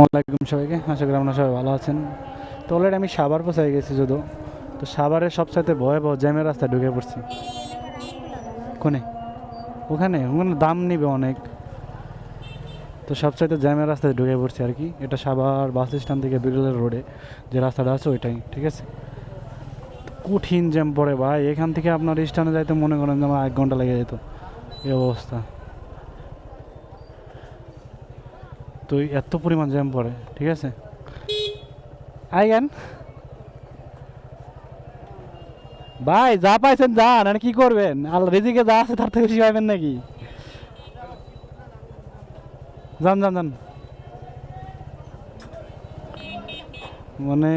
আলাইকুম সবাইকে, আশা করি আপনারা সবাই ভালো আছেন। তো অলরেডি আমি সাভার পৌঁছে গেছি যদিও। তো সাভারের সবচাইতে ভয়াবহ জ্যামের রাস্তায় ঢুকে পড়ছি। কোনে? ওখানে ওখানে দাম নিবে অনেক। তো সবচাইতে জ্যামের রাস্তায় ঢুকে পড়ছি আর কি। এটা সাভার বাস স্ট্যান্ড থেকে বিরলের রোডে যে রাস্তাটা আছে ওইটাই, ঠিক আছে। কঠিন জ্যাম পড়ে ভাই, এখান থেকে আপনার স্ট্যান্ডে যাইতে মনে করেন যে আমার 1 ঘন্টা লেগে যেত, এই অবস্থা। তো এত পরিমাণ জ্যাম পড়ে, ঠিক আছে। আইগান ভাই, যা পাইছেন যান, আর কি করবেন? আল্লাহ রিজিকে যা আছে তার থেকে বেশি পাইবেন নাকি? যান যান যান। মানে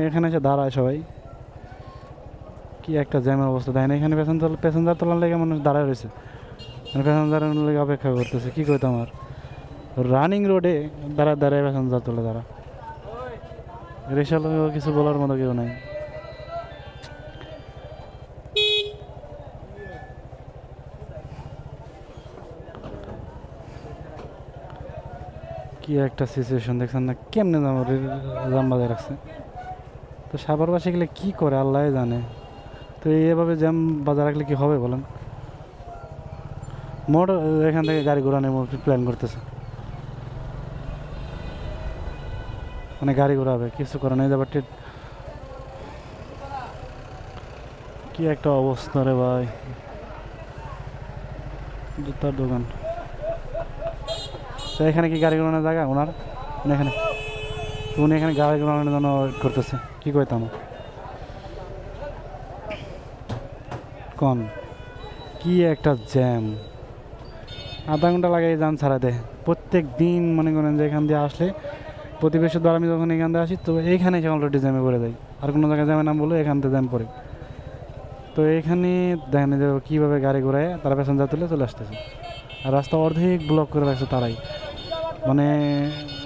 এখানে এসে দাঁড়ায় সবাই, কি একটা জ্যামের অবস্থা দেখেন। এখানে প্যাসেঞ্জার তোলার লেগে মানুষ দাঁড়ায় রয়েছে, মানে প্যাসেঞ্জারের লেগে অপেক্ষা করতেছে। কি করতাম আর, রানিং রোডে দাঁড়ায় দাঁড়ায় প্যাসেঞ্জার তোলে তারা। রেশাল কিছু বলার মতো কেউ নাই। কি একটা সিচুয়েশন দেখছেন না, কেমনে জাম বাজায় রাখছে। তো সাভারবাসী গেলে কি করে আল্লাহ জানে। তো এইভাবে জ্যাম বাজার রাখলে কি হবে বলেন? মোট এখান থেকে গাড়ি ঘোরানোর প্ল্যান করতেছে, মানে গাড়ি ঘোরাবে, কিছু করে নেই যাবার। কি একটা অবস্থা রে ভাই, জুতার দোকান। তো এখানে কি গাড়ি ঘোরানোর জায়গা ওনার? মানে এখানে উনি এখানে গাড়ি ঘোরানোর জন্য ওয়েট করতেছে। কি কইতাম কন, কি একটা জ্যাম, আধা ঘন্টা লাগে এই জ্যাম ছাড়াতে। প্রত্যেক দিন মনে করেন যে এখান দিয়ে আসলে প্রতি বৃহস্পতিবার আমি যখন এখান দিয়ে আসি, তো এইখানে অলরেডি জ্যামে পড়ে যাই। আর কোনো জায়গায় জ্যামের নাম বলে এখান থেকে জ্যাম পড়ে। তো এখানে দেখেন যে কীভাবে গাড়ি ঘোরায় তারা প্যাসেঞ্জার তুলে চলে আসতেছে, আর রাস্তা অর্ধেক ব্লক করে রাখছে তারাই। মানে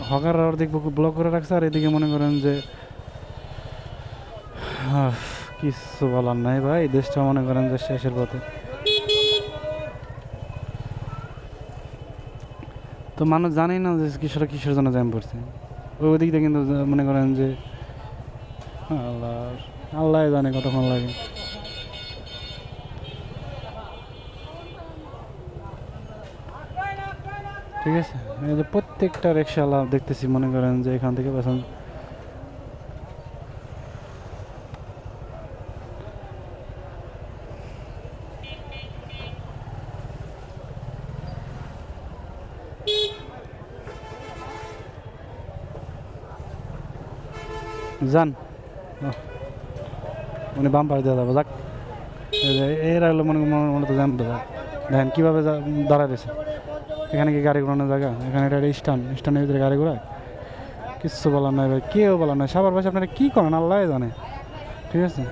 হকার অর্ধেক ব্লক করে রাখছে, আর এদিকে মনে করেন যে কিছু বলার নাই ভাই, দেশটা মনে করেন যে শেষের পথে। তো মানুষ জানেই না যে কিসের জন্য জ্যাম পড়ছে। ওই দিক দিয়ে কিন্তু মনে করেন যে আল্লাহ আল্লাহ জানে কতক্ষণ লাগে। ঠিক আছে, এই যে প্রত্যেকটা রিক্সাওয়ালা দেখতেছি মনে করেন যে এখান থেকে পেছন। যান, মানে বাম পাশে দেওয়া যাবো যাক। এরা হলো মনে তো জানতে যাক। দেখেন কীভাবে দাঁড়ায় রয়েছে। এখানে কি গাড়ি ঘোরানোর জায়গা? এখানে এটা স্ট্যান্ডের ভিতরে গাড়ি ঘোরায়? কিচ্ছু বলার নাই ভাই, কেউ বলার নাই। সবার পাশে আপনারা কী করেন আল্লাহ জানে, ঠিক আছে।